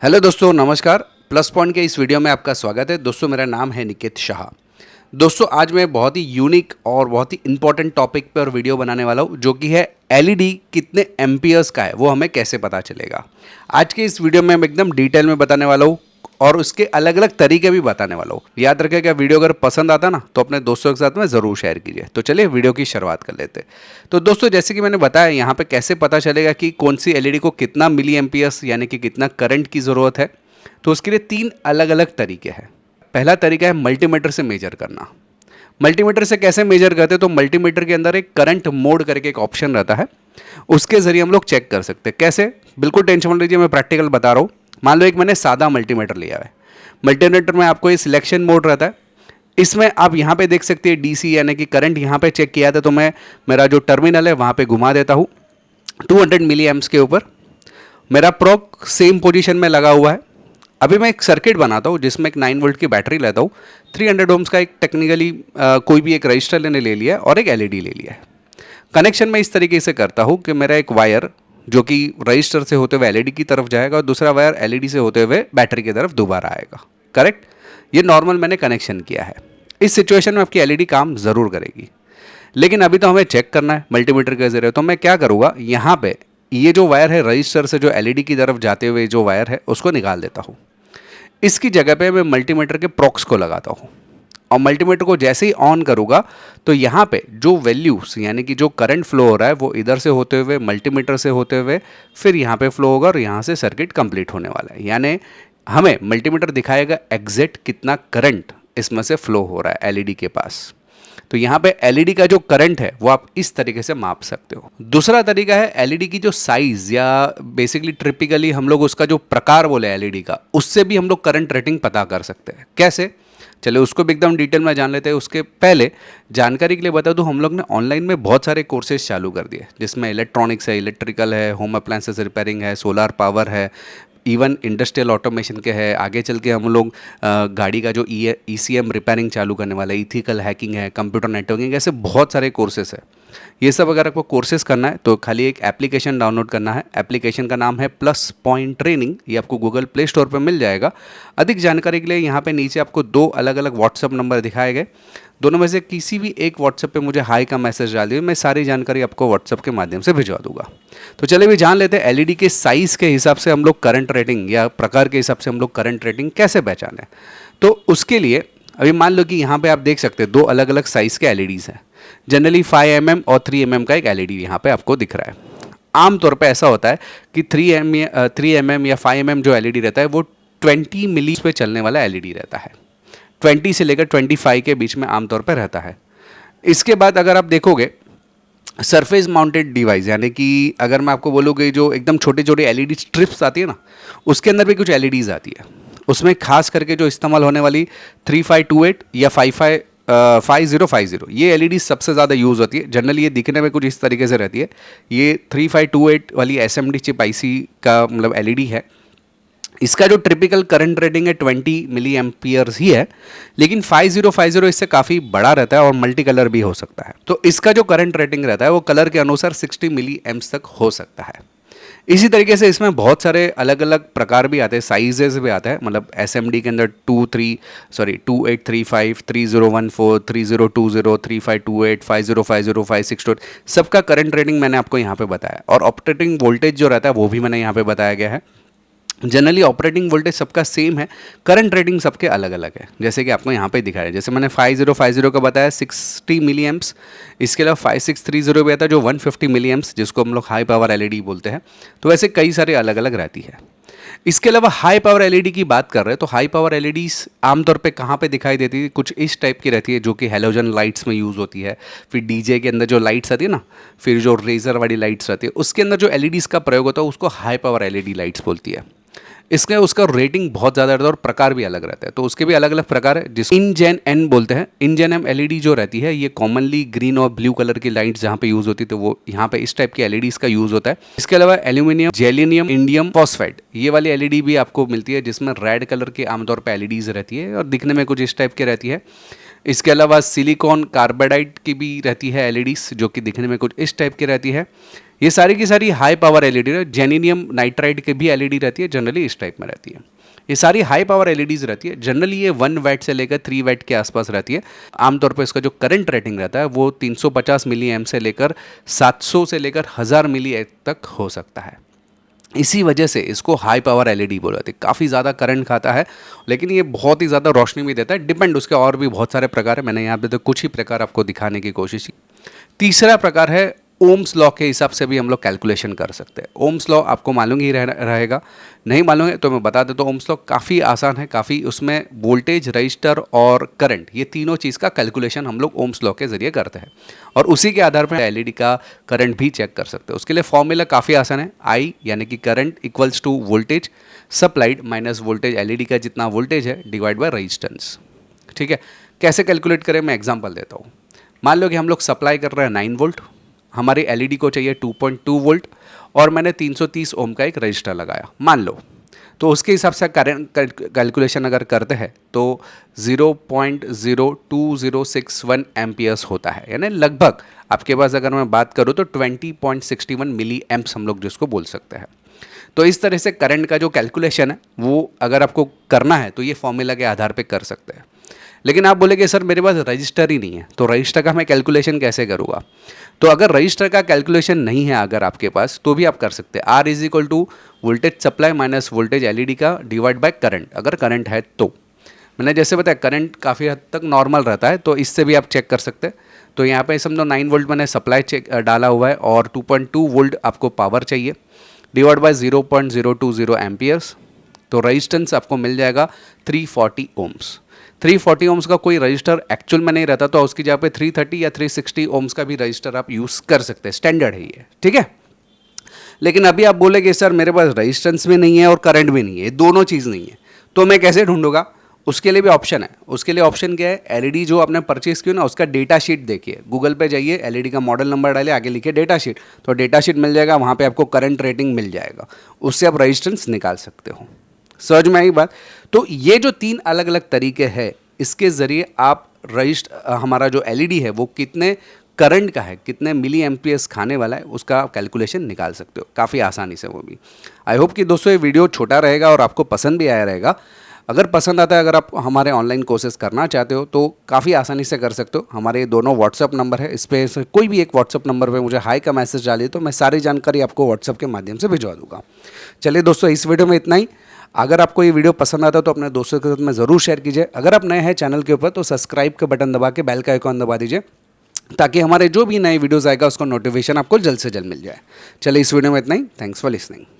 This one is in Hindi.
हेलो दोस्तों, नमस्कार। प्लस पॉइंट के इस वीडियो में आपका स्वागत है। दोस्तों, मेरा नाम है निकेत शाह। दोस्तों, आज मैं बहुत ही यूनिक और बहुत ही इंपॉर्टेंट टॉपिक पर वीडियो बनाने वाला हूँ, जो कि है एलईडी कितने एम्पियर्स का है, वो हमें कैसे पता चलेगा। आज के इस वीडियो में मैं एकदम डिटेल में बताने वाला हूँ और उसके अलग अलग तरीके भी बताने वाला हूँ। याद रखें, वीडियो अगर पसंद आता ना तो अपने दोस्तों के साथ में ज़रूर शेयर कीजिए। तो चलिए वीडियो की शुरुआत कर लेते हैं। तो दोस्तों, जैसे कि मैंने बताया, यहाँ पे कैसे पता चलेगा कि कौन सी एलईडी को कितना मिली एम्पियर्स यानी कि कितना करंट की ज़रूरत है। तो उसके लिए तीन अलग अलग तरीके हैं। पहला तरीका है मल्टीमीटर से मेजर करना। मल्टीमीटर से कैसे मेजर करते हैं, तो मल्टीमीटर के अंदर एक करंट मोड करके एक ऑप्शन रहता है, उसके ज़रिए हम लोग चेक कर सकते हैं। कैसे? बिल्कुल टेंशन मत लीजिए, मैं प्रैक्टिकल बता रहा हूँ। मान लो एक मैंने सादा मल्टीमीटर लिया है। मल्टीमीटर में आपको ये सिलेक्शन मोड रहता है। इसमें आप यहाँ पे देख सकते हैं डीसी यानी कि करंट यहाँ पे चेक किया था, तो मैं मेरा जो टर्मिनल है वहाँ पे घुमा देता हूँ 200 मिली एम्प्स के ऊपर। मेरा प्रोक सेम पोजीशन में लगा हुआ है। अभी मैं एक सर्किट बनाता हूँ जिसमें एक 9 वोल्ट की बैटरी लेता हूँ। 300 ओम्स का एक टेक्निकली कोई भी एक रजिस्टर लेने ले लिया है और एक एलईडी ले लिया है। कनेक्शन मैं इस तरीके से करता हूँ कि मेरा एक वायर जो कि रजिस्टर से होते हुए एलईडी की तरफ जाएगा और दूसरा वायर एलईडी से होते हुए बैटरी की तरफ दोबारा आएगा। करेक्ट? ये नॉर्मल मैंने कनेक्शन किया है। इस सिचुएशन में आपकी एलईडी काम ज़रूर करेगी, लेकिन अभी तो हमें चेक करना है मल्टीमीटर के जरिए। तो मैं क्या करूँगा, यहाँ पे ये जो वायर है रजिस्टर से जो एलईडी की तरफ जाते हुए जो वायर है उसको निकाल देता हूँ। इसकी जगह पे मैं मल्टीमीटर के प्रॉक्स को लगाता हूँ और मल्टीमीटर को जैसे ही ऑन करूँगा तो यहाँ पे जो वैल्यूज यानी कि जो करंट फ्लो हो रहा है वो इधर से होते हुए मल्टीमीटर से होते हुए फिर यहाँ पे फ्लो होगा और यहाँ से सर्किट कंप्लीट होने वाला है। यानी हमें मल्टीमीटर दिखाएगा एग्जैक्ट कितना करंट इसमें से फ्लो हो रहा है एलईडी के पास। तो यहाँ पे एलईडी का जो करंट है वो आप इस तरीके से माप सकते हो। दूसरा तरीका है एलईडी की जो साइज या बेसिकली ट्रिपिकली हम लोग उसका जो प्रकार बोले एलईडी का, उससे भी हम लोग करंट रेटिंग पता कर सकते हैं। कैसे? चलिए उसको भी एकदम डिटेल में जान लेते हैं। उसके पहले जानकारी के लिए बता दूं, हम लोग ने ऑनलाइन में बहुत सारे कोर्सेज चालू कर दिए, जिसमें इलेक्ट्रॉनिक्स है, इलेक्ट्रिकल है, होम अप्लायंसेस रिपेयरिंग है, सोलार पावर है, इवन इंडस्ट्रियल ऑटोमेशन के है। आगे चल के हम लोग गाड़ी का जो ईसीएम रिपेयरिंग चालू करने वाला है, इथिकल हैकिंग है, कंप्यूटर नेटवर्किंग, ऐसे बहुत सारे कोर्सेस है। ये सब अगर आपको कोर्सेज करना है तो खाली एक एप्लीकेशन डाउनलोड करना है। एप्लीकेशन का नाम है प्लस पॉइंट ट्रेनिंग। ये आपको गूगल प्ले स्टोर पर मिल जाएगा। अधिक जानकारी के लिए यहाँ पे नीचे आपको 2 अलग अलग व्हाट्सअप नंबर दिखाए गए। दोनों में से किसी भी एक व्हाट्सएप पे मुझे हाई का मैसेज डाल दिए, मैं सारी जानकारी आपको व्हाट्सएप के माध्यम से भिजवा दूंगा। तो चलिए भी जान लेते हैं एलईडी के साइज़ के हिसाब से हम लोग करंट रेटिंग या प्रकार के हिसाब से हम लोग करंट रेटिंग कैसे पहचानें। तो उसके लिए अभी मान लो कि यहाँ पे आप देख सकते हैं 2 अलग अलग साइज़ के एलईडीज़ हैं। जनरली 5 mm और 3 mm का एक एलईडी यहाँ पे आपको दिख रहा है। आमतौर पे ऐसा होता है कि 3 mm या 5 mm जो एलईडी रहता है वो 20 मिली पे चलने वाला एलईडी रहता है। 20 से लेकर 25 के बीच में आमतौर पर रहता है। इसके बाद अगर आप देखोगे सरफेस माउंटेड डिवाइस, यानी कि अगर मैं आपको बोलूँ कि जो एकदम छोटे छोटे एलईडी स्ट्रिप्स आती है ना, उसके अंदर भी कुछ एलईडीज़ आती है। उसमें खास करके जो इस्तेमाल होने वाली 3528 या 5050 ये एलईडी सबसे ज़्यादा यूज़ होती है। जनरली ये दिखने में कुछ इस तरीके से रहती है। ये 3528 वाली एसएमडी चिप आईसी का मतलब एलईडी है। इसका जो ट्रिपिकल करंट रेटिंग है 20 मिली एम्पियर्स ही है, लेकिन 5050 इससे काफ़ी बड़ा रहता है और मल्टी कलर भी हो सकता है। तो इसका जो करंट रेटिंग रहता है वो कलर के अनुसार 60 मिली एम्प्स तक हो सकता है। इसी तरीके से इसमें बहुत सारे अलग अलग प्रकार भी आते हैं, साइजेस भी आता है। मतलब एसएमडी के अंदर 2835 3014 3020 3528 5050 568 सबका करंट रेटिंग मैंने आपको यहाँ पे बताया, और ऑपरेटिंग वोल्टेज जो रहता है वो भी मैंने यहाँ पे बताया गया है। जनरली ऑपरेटिंग वोल्टेज सबका सेम है, करंट रेटिंग सबके अलग अलग है। जैसे कि आपको यहाँ पे दिखाया है, जैसे मैंने 5050 का बताया 60 मिली एम्प्स। इसके अलावा 5630 भी आता है जो 150 मिली एम्प्स, जिसको हम लोग हाई पावर एलईडी बोलते हैं। तो वैसे कई सारे अलग अलग रहती है। इसके अलावा हाई पावर एलईडी की बात कर रहे हैं तो हाई पावर एलईडीज आमतौर पे कहाँ पे दिखाई देती है, कुछ इस टाइप की रहती है, जो कि हेलोजन लाइट्स में यूज़ होती है। फिर डीजे के अंदर जो लाइट्स आती है ना, फिर जो रेजर वाली लाइट्स रहती है उसके अंदर जो एलईडीज़ का प्रयोग होता है उसको हाई पावर एलईडी लाइट्स बोलती है। इसका उसका रेटिंग बहुत ज़्यादा रहता है और प्रकार भी अलग रहता है। तो उसके भी अलग अलग प्रकार है, जिस इनजेन एन बोलते हैं। इनजेन एम एलईडी जो रहती है ये कॉमनली ग्रीन और ब्लू कलर की लाइट्स जहाँ पे यूज़ होती है, तो वो यहाँ पे इस टाइप की एलईडीज का यूज़ होता है। इसके अलावा एल्यूमिनियम, जेलिनियम, इंडियम फॉस्फाइड ये वाली एलईडी भी आपको मिलती है, जिसमें रेड कलर की आमतौर पर एलईडीज रहती है और दिखने में कुछ इस टाइप की रहती है। इसके अलावा सिलिकॉन कार्बाइड की भी रहती है एलईडीज, जो कि दिखने में कुछ इस टाइप की रहती है। ये सारी की सारी हाई पावर एलईडी है। जेनिनियम नाइट्राइड की भी एलईडी रहती है, जनरली इस टाइप में रहती है। ये सारी हाई पावर एलईडीज रहती है। जनरली ये 1 वैट से लेकर 3 वैट के आसपास रहती है। आमतौर पर इसका जो करंट रेटिंग रहता है वो 350 मिली एम से लेकर 700 से लेकर 1000 मिली एम तक हो सकता है। इसी वजह से इसको हाई पावर एलईडी बोला जाता है। काफ़ी ज़्यादा करंट खाता है, लेकिन ये बहुत ही ज़्यादा रोशनी भी देता है। डिपेंड, उसके और भी बहुत सारे प्रकार है, मैंने यहाँ पे तो कुछ ही प्रकार आपको दिखाने की कोशिश की। तीसरा प्रकार है ओम्स लॉ के हिसाब से भी हम लोग कैलकुलेशन कर सकते हैं। ओम्स लॉ आपको मालूम ही रहेगा, नहीं मालूम है तो मैं बता देता हूँ। ओम्स लॉ काफ़ी आसान है, काफ़ी उसमें वोल्टेज, रजिस्टर और करंट, ये तीनों चीज़ का कैलकुलेशन हम लोग ओम्स लॉ के जरिए करते हैं और उसी के आधार पर एलईडी का करंट भी चेक कर सकते हैं। उसके लिए फॉर्मूला काफ़ी आसान है। आई यानी कि current equals to voltage supplied minus voltage, LED का जितना वोल्टेज है डिवाइड बाय रेजिस्टेंस। ठीक है, कैसे कैलकुलेट करें, मैं एग्जांपल देता हूँ। मान लो कि हम लोग सप्लाई कर रहे हैं 9 वोल्ट, हमारी एलईडी को चाहिए 2.2 वोल्ट और मैंने 330 ओम का एक रजिस्टर लगाया मान लो, तो उसके हिसाब से करंट कैलकुलेशन अगर करते हैं तो 0.02061 एम्पियर्स होता है, यानी लगभग आपके पास अगर मैं बात करूँ तो 20.61 मिली एम्प्स हम लोग जिसको बोल सकते हैं। तो इस तरह से करंट का जो कैलकुलेशन है वो अगर आपको करना है तो ये फॉर्मूला के आधार पे कर सकते हैं। लेकिन आप बोलेंगे सर मेरे पास रजिस्टर ही नहीं है, तो रजिस्टर का मैं कैलकुलेशन कैसे करूँगा? तो अगर रजिस्टर का कैलकुलेशन नहीं है अगर आपके पास, तो भी आप कर सकते हैं। R is equal to voltage supply minus voltage LED का डिवाइड बाय करंट, अगर करंट है तो। मैंने जैसे बताया करंट काफ़ी हद तक नॉर्मल रहता है, तो इससे भी आप चेक कर सकते हैं। तो यहाँ पे समझो 9 वोल्ट मैंने सप्लाई चेक डाला हुआ है और 2.2 वोल्ट आपको पावर चाहिए, डिवाइड बाय 0.020 एम्पियर्स, तो रेजिस्टेंस आपको मिल जाएगा 340 ओम्स। 340 ओम्स का कोई रजिस्टर एक्चुअल में नहीं रहता, तो उसकी जगह पे 330 या 360 ओम्स का भी रजिस्टर आप यूज़ कर सकते हैं, स्टैंडर्ड है ये, ठीक है। लेकिन अभी आप बोलेंगे सर मेरे पास रजिस्टेंस भी नहीं है और करंट भी नहीं है, दोनों चीज़ नहीं है, तो मैं कैसे ढूंढूंगा? उसके लिए भी ऑप्शन है। उसके लिए ऑप्शन क्या है, एलईडी जो आपने परचेज की ना उसका डेटा शीट देखिए, गूगल पे जाइए, एलईडी का मॉडल नंबर डालिए, आगे लिखिए डेटा शीट, तो डेटा शीट मिल जाएगा, वहाँ पे आपको करंट रेटिंग मिल जाएगा, उससे आप रजिस्टेंस निकाल सकते हो। समझ में आई बात? तो ये जो 3 अलग अलग तरीके हैं, इसके ज़रिए आप हमारा जो एलईडी है वो कितने करंट का है, कितने मिली एम्पियर्स खाने वाला है, उसका कैलकुलेशन निकाल सकते हो काफ़ी आसानी से वो भी। आई होप कि दोस्तों ये वीडियो छोटा रहेगा और आपको पसंद भी आया रहेगा। अगर पसंद आता है, अगर आप हमारे ऑनलाइन कोर्सेज करना चाहते हो तो काफ़ी आसानी से कर सकते हो। हमारे दोनों व्हाट्सअप नंबर है, इस पर कोई भी एक व्हाट्सअप नंबर पे मुझे हाई का मैसेज डालिए, तो मैं सारी जानकारी आपको व्हाट्सअप के माध्यम से भिजवा दूंगा। चलिए दोस्तों, इस वीडियो में इतना ही। अगर आपको ये वीडियो पसंद आता है तो अपने दोस्तों के साथ में ज़रूर शेयर कीजिए। अगर आप नए हैं चैनल के ऊपर तो सब्सक्राइब का बटन दबा के बेल का आइकॉन दबा दीजिए, ताकि हमारे जो भी नए वीडियोज़ आएगा उसका नोटिफिकेशन आपको जल्द से जल्द मिल जाए। चलिए इस वीडियो में इतना ही। Thanks for listening.